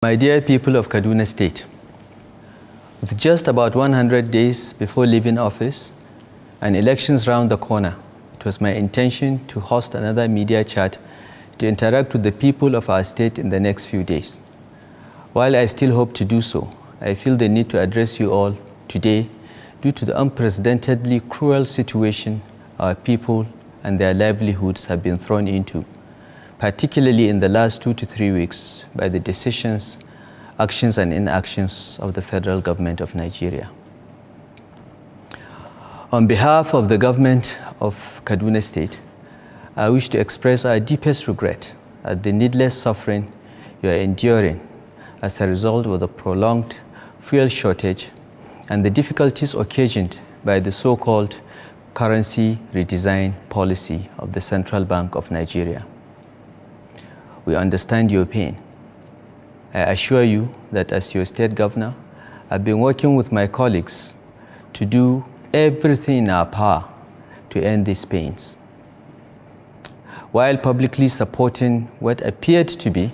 My dear people of Kaduna State, with just about 100 days before leaving office and elections round the corner, it was my intention to host another media chat to interact with the people of our state in the next few days. While I still hope to do so, I feel the need to address you all today due to the unprecedentedly cruel situation our people and their livelihoods have been thrown into, particularly in the last 2 to 3 weeks, by the decisions, actions and inactions of the federal government of Nigeria. On behalf of the government of Kaduna State, I wish to express our deepest regret at the needless suffering you are enduring as a result of the prolonged fuel shortage and the difficulties occasioned by the so-called currency redesign policy of the Central Bank of Nigeria. We understand your pain. I assure you that as your state governor, I've been working with my colleagues to do everything in our power to end these pains, while publicly supporting what appeared to be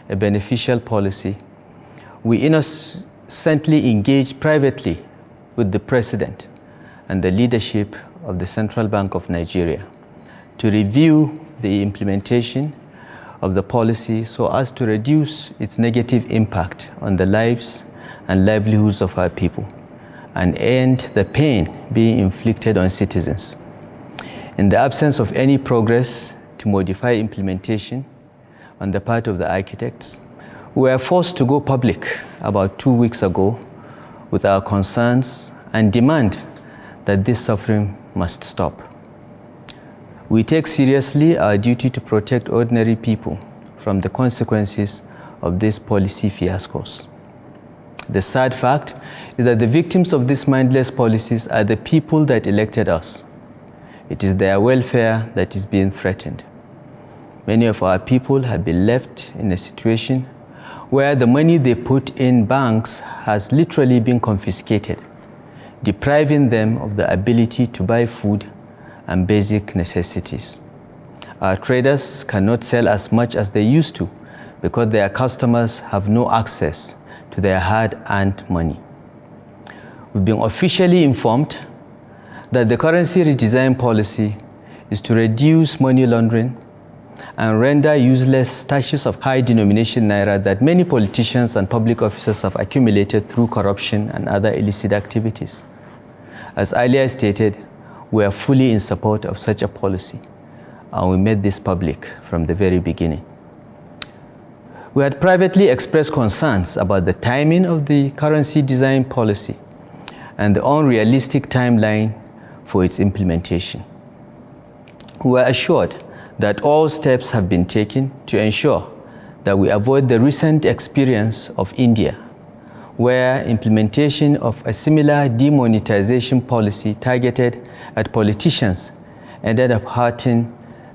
a beneficial policy. We innocently engaged privately with the President and the leadership of the Central Bank of Nigeria to review the implementation of the policy so as to reduce its negative impact on the lives and livelihoods of our people and end the pain being inflicted on citizens. In the absence of any progress to modify implementation on the part of the architects, we were forced to go public about 2 weeks ago with our concerns and demand that this suffering must stop. We take seriously our duty to protect ordinary people from the consequences of these policy fiascos. The sad fact is that the victims of these mindless policies are the people that elected us. It is their welfare that is being threatened. Many of our people have been left in a situation where the money they put in banks has literally been confiscated, depriving them of the ability to buy food and basic necessities. Our traders cannot sell as much as they used to because their customers have no access to their hard-earned money. We've been officially informed that the currency redesign policy is to reduce money laundering and render useless stashes of high-denomination Naira that many politicians and public officers have accumulated through corruption and other illicit activities. As earlier stated, we are fully in support of such a policy, and we made this public from the very beginning. We had privately expressed concerns about the timing of the currency design policy and the unrealistic timeline for its implementation. We were assured that all steps have been taken to ensure that we avoid the recent experience of India, where implementation of a similar demonetization policy targeted at politicians ended up hurting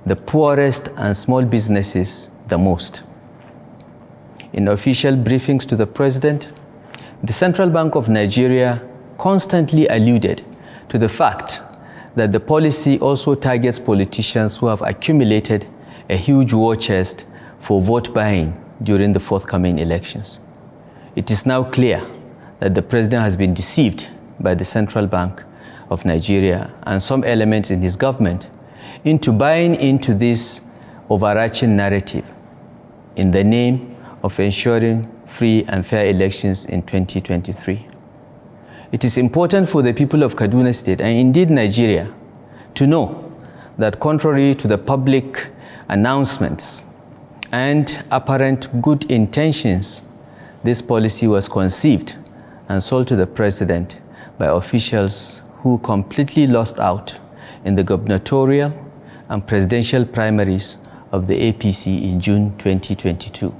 the poorest and small businesses the most. In official briefings to the President, the Central Bank of Nigeria constantly alluded to the fact that the policy also targets politicians who have accumulated a huge war chest for vote buying during the forthcoming elections. It is now clear that the President has been deceived by the Central Bank of Nigeria and some elements in his government into buying into this overarching narrative in the name of ensuring free and fair elections in 2023. It is important for the people of Kaduna State and indeed Nigeria to know that contrary to the public announcements and apparent good intentions, this policy was conceived and sold to the President by officials who completely lost out in the gubernatorial and presidential primaries of the APC in June 2022.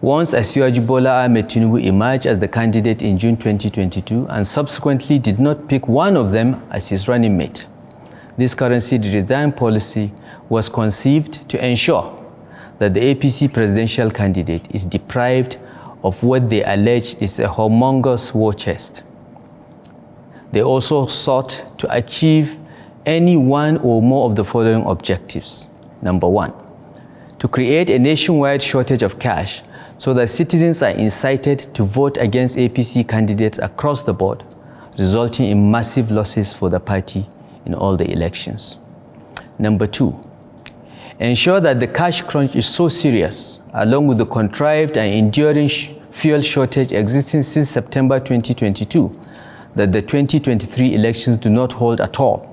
Once Asiwaju Bola Ahmed Tinubu emerged as the candidate in June 2022 and subsequently did not pick one of them as his running mate, this currency redesign policy was conceived to ensure that the APC presidential candidate is deprived of what they allege is a humongous war chest. They also sought to achieve any one or more of the following objectives. Number one, to create a nationwide shortage of cash so that citizens are incited to vote against APC candidates across the board, resulting in massive losses for the party in all the elections. Number 2, ensure that the cash crunch is so serious, along with the contrived and enduring fuel shortage existing since September 2022, that the 2023 elections do not hold at all,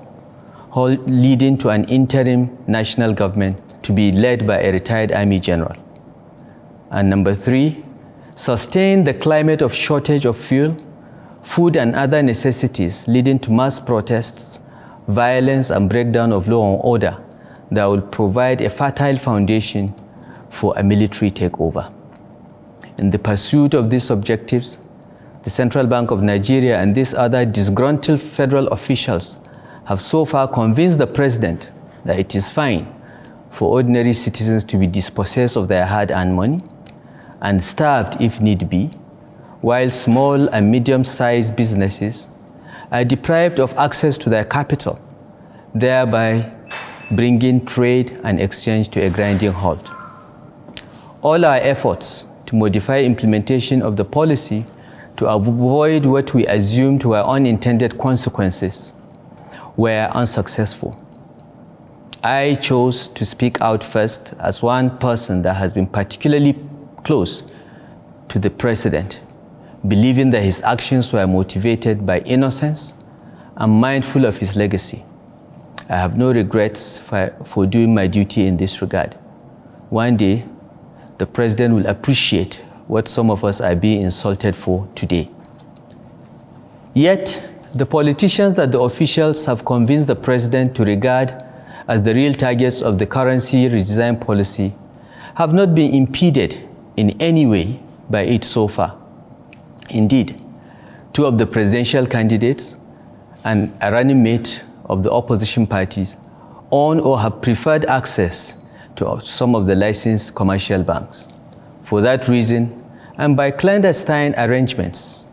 leading to an interim national government to be led by a retired army general. And number 3, sustain the climate of shortage of fuel, food and other necessities, leading to mass protests, violence and breakdown of law and order that will provide a fertile foundation for a military takeover. In the pursuit of these objectives, the Central Bank of Nigeria and these other disgruntled federal officials have so far convinced the president that it is fine for ordinary citizens to be dispossessed of their hard-earned money and starved if need be, while small and medium-sized businesses are deprived of access to their capital, thereby bringing trade and exchange to a grinding halt. All our efforts to modify implementation of the policy to avoid what we assumed were unintended consequences were unsuccessful. I chose to speak out first as one person that has been particularly close to the president, believing that his actions were motivated by innocence and mindful of his legacy. I have no regrets for doing my duty in this regard. One day, the president will appreciate what some of us are being insulted for today. Yet, the politicians that the officials have convinced the president to regard as the real targets of the currency redesign policy have not been impeded in any way by it so far. Indeed, 2 of the presidential candidates and a running mate of the opposition parties own or have preferred access to some of the licensed commercial banks. For that reason, and by clandestine arrangements,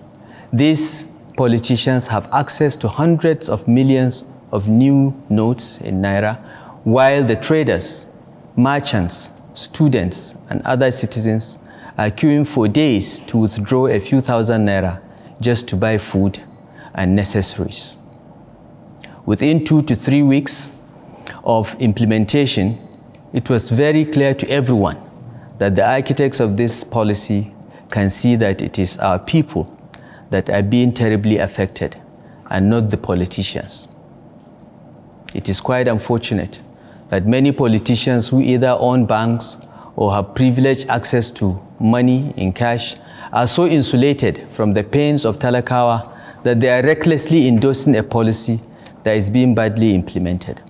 these politicians have access to hundreds of millions of new notes in Naira, while the traders, merchants, students, and other citizens are queuing for days to withdraw a few thousand Naira just to buy food and necessaries. Within 2 to 3 weeks of implementation, it was very clear to everyone that the architects of this policy can see that it is our people that are being terribly affected and not the politicians. It is quite unfortunate that many politicians who either own banks or have privileged access to money in cash are so insulated from the pains of Talakawa that they are recklessly endorsing a policy that is being badly implemented.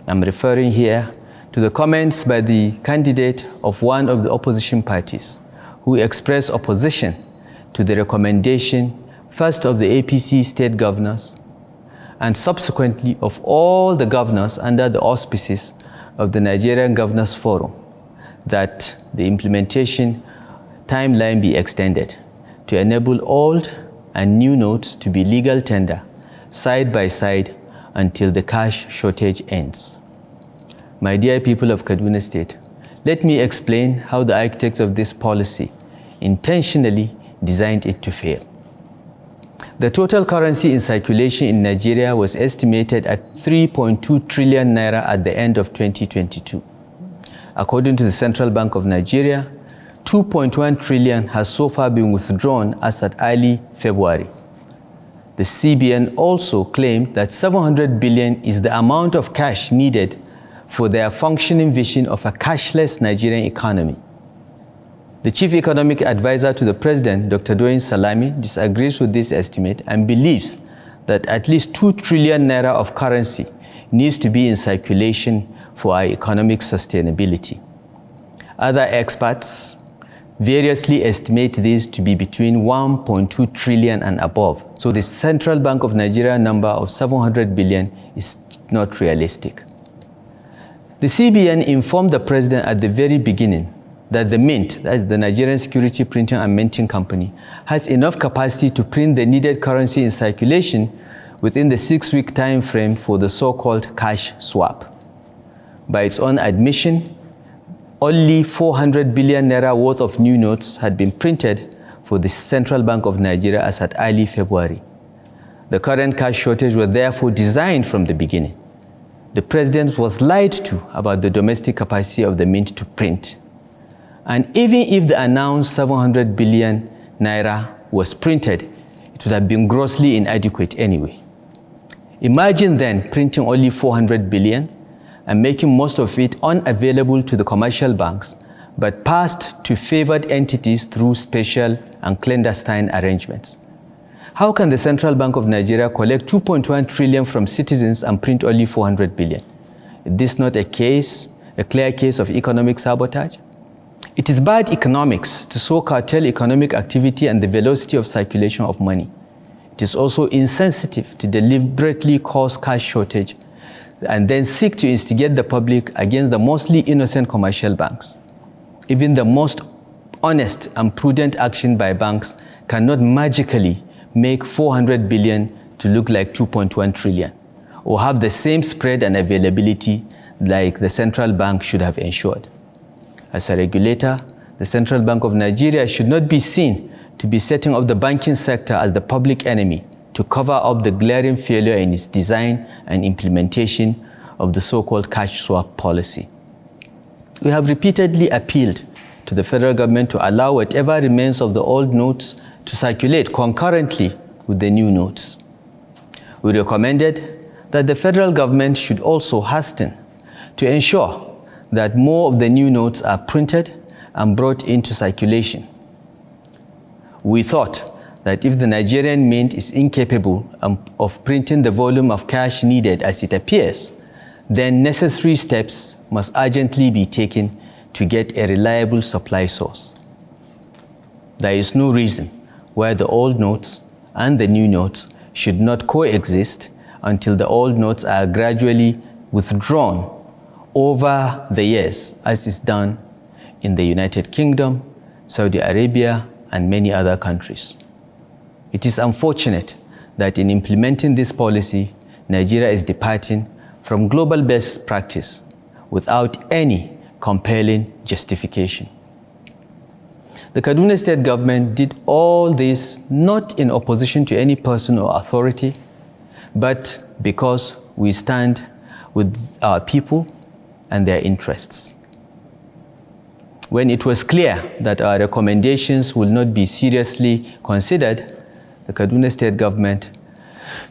I'm referring here to the comments by the candidate of one of the opposition parties who expressed opposition to the recommendation first of the APC state governors and subsequently of all the governors under the auspices of the Nigerian Governors Forum that the implementation timeline be extended to enable old and new notes to be legal tender side by side until the cash shortage ends. My dear people of Kaduna State, let me explain how the architects of this policy intentionally designed it to fail. The total currency in circulation in Nigeria was estimated at 3.2 trillion naira at the end of 2022. According to the Central Bank of Nigeria, 2.1 trillion has so far been withdrawn as at early February. The CBN also claimed that 700 billion is the amount of cash needed for their functioning vision of a cashless Nigerian economy. The chief economic advisor to the president, Dr. Doyin Salami, disagrees with this estimate and believes that at least 2 trillion naira of currency needs to be in circulation for our economic sustainability. Other experts variously estimate this to be between 1.2 trillion and above. So the Central Bank of Nigeria number of 700 billion is not realistic. The CBN informed the president at the very beginning that the Mint, that is the Nigerian Security Printing and Minting Company, has enough capacity to print the needed currency in circulation within the 6-week time frame for the so-called cash swap. By its own admission, only 400 billion naira worth of new notes had been printed for the Central Bank of Nigeria as at early February. The current cash shortage was therefore designed from the beginning. The president was lied to about the domestic capacity of the mint to print. And even if the announced 700 billion naira was printed, it would have been grossly inadequate anyway. Imagine then printing only 400 billion and making most of it unavailable to the commercial banks, but passed to favored entities through special and clandestine arrangements. How can the Central Bank of Nigeria collect 2.1 trillion from citizens and print only 400 billion? Is this not a clear case of economic sabotage? It is bad economics to so curtail economic activity and the velocity of circulation of money. It is also insensitive to deliberately cause cash shortage and then seek to instigate the public against the mostly innocent commercial banks. Even the most honest and prudent action by banks cannot magically make 400 billion to look like 2.1 trillion or have the same spread and availability like the central bank should have ensured. As a regulator, the Central Bank of Nigeria should not be seen to be setting up the banking sector as the public enemy to cover up the glaring failure in its design and implementation of the so-called cash swap policy. We have repeatedly appealed to the federal government to allow whatever remains of the old notes to circulate concurrently with the new notes. We recommended that the federal government should also hasten to ensure that more of the new notes are printed and brought into circulation. We thought that if the Nigerian mint is incapable of printing the volume of cash needed as it appears, then necessary steps must urgently be taken to get a reliable supply source. There is no reason why the old notes and the new notes should not coexist until the old notes are gradually withdrawn over the years, as is done in the United Kingdom, Saudi Arabia, and many other countries. It is unfortunate that in implementing this policy, Nigeria is departing from global best practice without any compelling justification. The Kaduna State government did all this not in opposition to any person or authority, but because we stand with our people and their interests. When it was clear that our recommendations will not be seriously considered, the Kaduna State government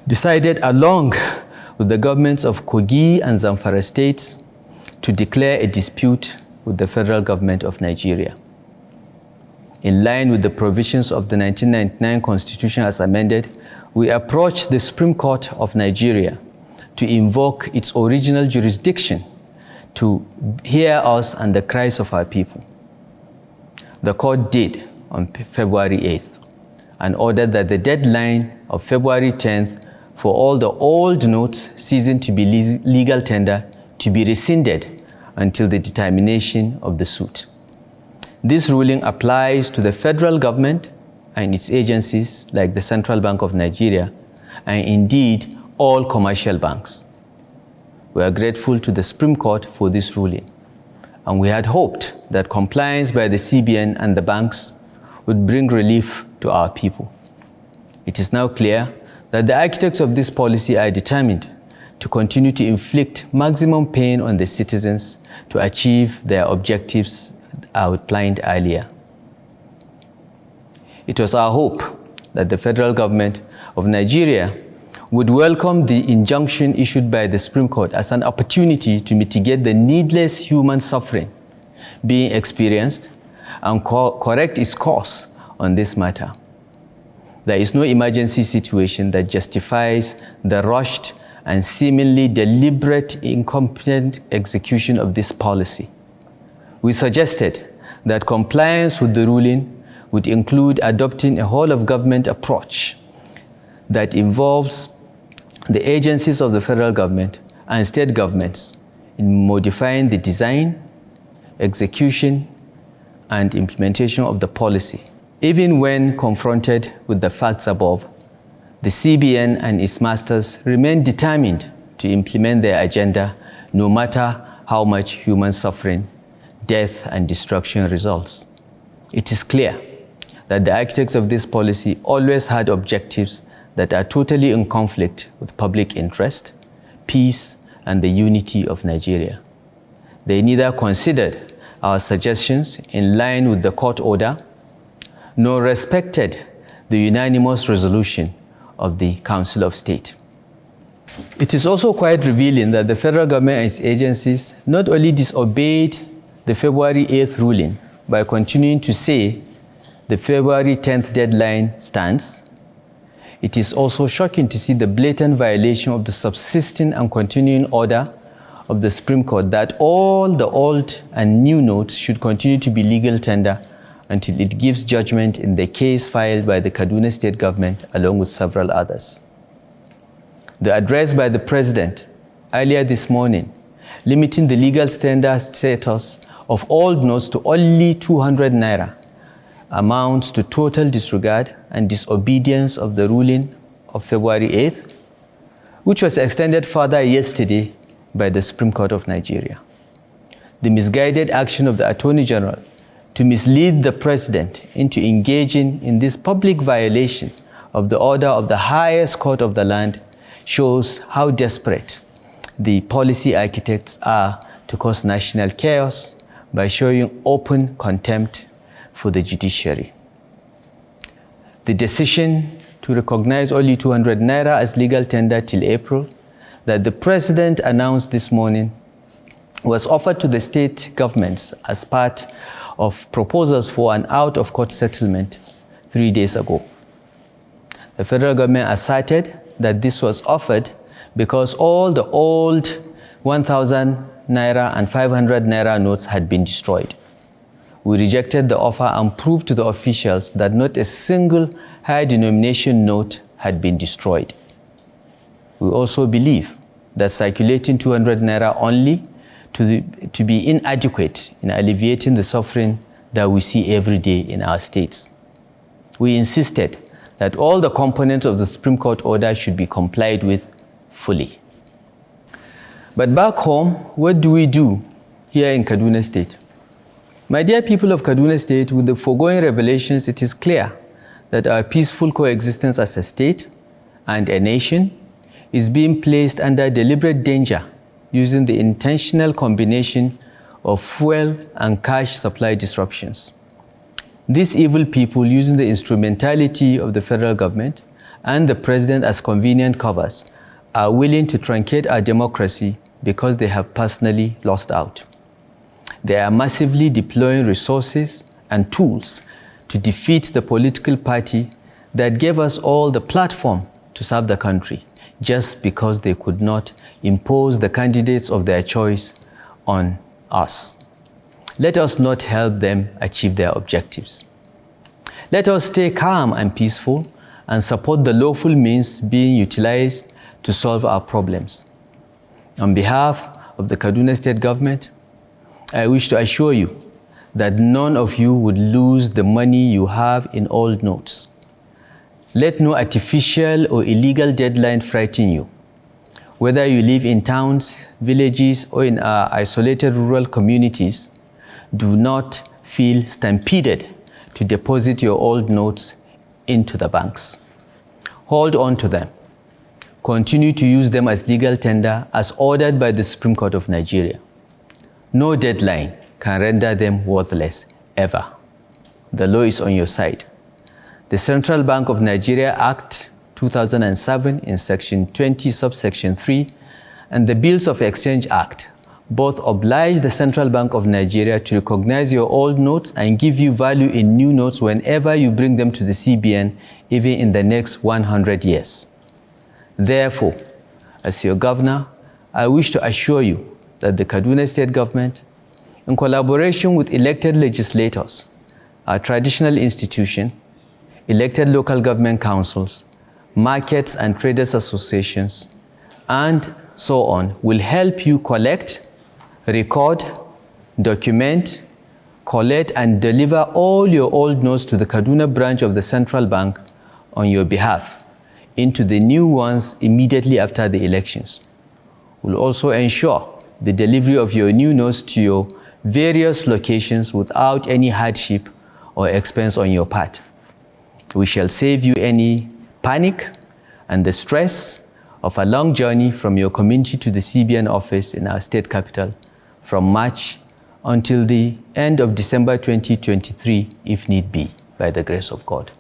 decided, along with the governments of Kogi and Zamfara states, to declare a dispute with the federal government of Nigeria. In line with the provisions of the 1999 Constitution as amended, we approached the Supreme Court of Nigeria to invoke its original jurisdiction to hear us and the cries of our people. The court did on February 8th and ordered that the deadline of February 10th for all the old notes ceasing to be legal tender to be rescinded until the determination of the suit. This ruling applies to the federal government and its agencies like the Central Bank of Nigeria and indeed all commercial banks. We are grateful to the Supreme Court for this ruling, and we had hoped that compliance by the CBN and the banks would bring relief to our people. It is now clear that the architects of this policy are determined to continue to inflict maximum pain on the citizens to achieve their objectives outlined earlier. It was our hope that the federal government of Nigeria would welcome the injunction issued by the Supreme Court as an opportunity to mitigate the needless human suffering being experienced and correct its course on this matter. There is no emergency situation that justifies the rushed and seemingly deliberate incompetent execution of this policy. We suggested that compliance with the ruling would include adopting a whole-of-government approach that involves the agencies of the federal government and state governments in modifying the design, execution, and implementation of the policy. Even when confronted with the facts above, the CBN and its masters remain determined to implement their agenda no matter how much human suffering death and destruction results. It is clear that the architects of this policy always had objectives that are totally in conflict with public interest, peace, and the unity of Nigeria. They neither considered our suggestions in line with the court order, nor respected the unanimous resolution of the Council of State. It is also quite revealing that the federal government and its agencies not only disobeyed the February 8th ruling by continuing to say the February 10th deadline stands, it is also shocking to see the blatant violation of the subsisting and continuing order of the Supreme Court that all the old and new notes should continue to be legal tender until it gives judgment in the case filed by the Kaduna State government along with several others. The address by the President earlier this morning, limiting the legal standard status of old notes to only 200 Naira, amounts to total disregard and disobedience of the ruling of February 8th, which was extended further yesterday by the Supreme Court of Nigeria. The misguided action of the Attorney General to mislead the President into engaging in this public violation of the order of the highest court of the land shows how desperate the policy architects are to cause national chaos by showing open contempt for the judiciary. The decision to recognize only 200 Naira as legal tender till April that the President announced this morning was offered to the state governments as part of proposals for an out-of-court settlement 3 days ago. The federal government asserted that this was offered because all the old 1,000 Naira and 500 Naira notes had been destroyed. We rejected the offer and proved to the officials that not a single high denomination note had been destroyed. We also believe that circulating 200 Naira only to be inadequate in alleviating the suffering that we see every day in our states. We insisted that all the components of the Supreme Court order should be complied with fully. But back home, what do we do here in Kaduna State? My dear people of Kaduna State, with the foregoing revelations, it is clear that our peaceful coexistence as a state and a nation is being placed under deliberate danger using the intentional combination of fuel and cash supply disruptions. These evil people, using the instrumentality of the federal government and the President as convenient covers, are willing to truncate our democracy because they have personally lost out. They are massively deploying resources and tools to defeat the political party that gave us all the platform to serve the country, just because they could not impose the candidates of their choice on us. Let us not help them achieve their objectives. Let us stay calm and peaceful and support the lawful means being utilized to solve our problems. On behalf of the Kaduna State government, I wish to assure you that none of you would lose the money you have in old notes. Let no artificial or illegal deadline frighten you. Whether you live in towns, villages, or in our isolated rural communities, do not feel stampeded to deposit your old notes into the banks. Hold on to them. Continue to use them as legal tender as ordered by the Supreme Court of Nigeria. No deadline can render them worthless, ever. The law is on your side. The Central Bank of Nigeria Act 2007 in Section 20, subsection 3, and the Bills of Exchange Act both oblige the Central Bank of Nigeria to recognize your old notes and give you value in new notes whenever you bring them to the CBN, even in the next 100 years. Therefore, as your governor, I wish to assure you that the Kaduna State government, in collaboration with elected legislators, our traditional institution, elected local government councils, markets and traders associations, and so on, will help you collect, record, document, collect, and deliver all your old notes to the Kaduna branch of the Central Bank on your behalf into the new ones immediately after the elections. We'll also ensure the delivery of your new notes to your various locations without any hardship or expense on your part. We shall save you any panic and the stress of a long journey from your community to the CBN office in our state capital from March until the end of December 2023, if need be, by the grace of God.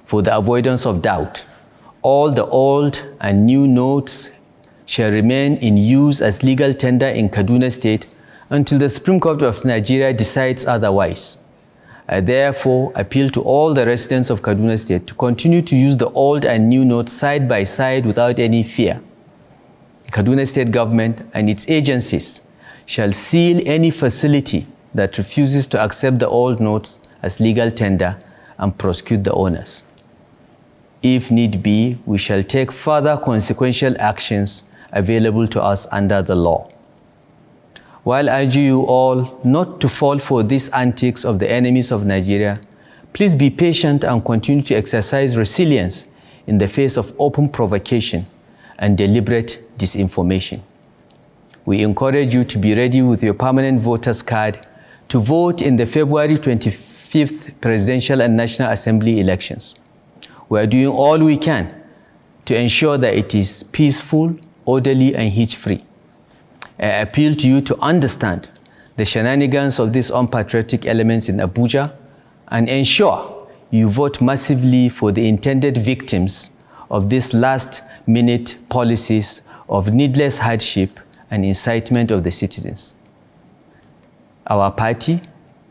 For the avoidance of doubt, all the old and new notes shall remain in use as legal tender in Kaduna State until the Supreme Court of Nigeria decides otherwise. I therefore appeal to all the residents of Kaduna State to continue to use the old and new notes side by side without any fear. The Kaduna State government and its agencies shall seal any facility that refuses to accept the old notes as legal tender and prosecute the owners. If need be, we shall take further consequential actions available to us under the law. While I urge you all not to fall for these antics of the enemies of Nigeria, please be patient and continue to exercise resilience in the face of open provocation and deliberate disinformation. We encourage you to be ready with your permanent voter's card to vote in the February 25th Presidential and National Assembly elections. We are doing all we can to ensure that it is peaceful, orderly, and hitch-free. I appeal to you to understand the shenanigans of these unpatriotic elements in Abuja and ensure you vote massively for the intended victims of these last-minute policies of needless hardship and incitement of the citizens. Our party,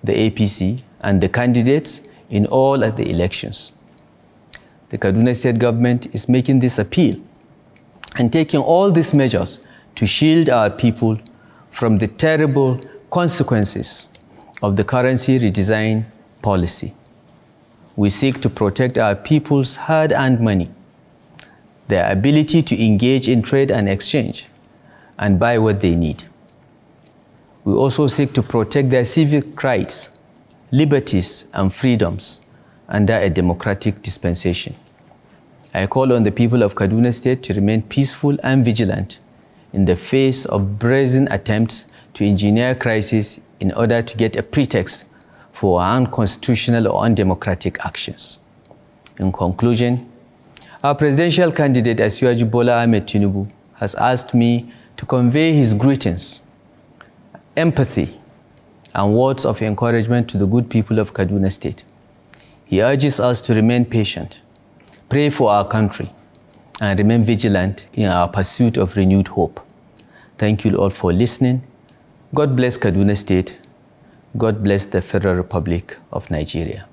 the APC, and the candidates in all of the elections. The Kaduna State government is making this appeal and taking all these measures to shield our people from the terrible consequences of the currency redesign policy. We seek to protect our people's hard-earned money, their ability to engage in trade and exchange, and buy what they need. We also seek to protect their civic rights, liberties, and freedoms under a democratic dispensation. I call on the people of Kaduna State to remain peaceful and vigilant in the face of brazen attempts to engineer crisis in order to get a pretext for unconstitutional or undemocratic actions. In conclusion, our presidential candidate Asiwaju Bola Ahmed Tinubu has asked me to convey his greetings, empathy, and words of encouragement to the good people of Kaduna State. He urges us to remain patient, pray for our country, and remain vigilant in our pursuit of renewed hope. Thank you all for listening. God bless Kaduna State. God bless the Federal Republic of Nigeria.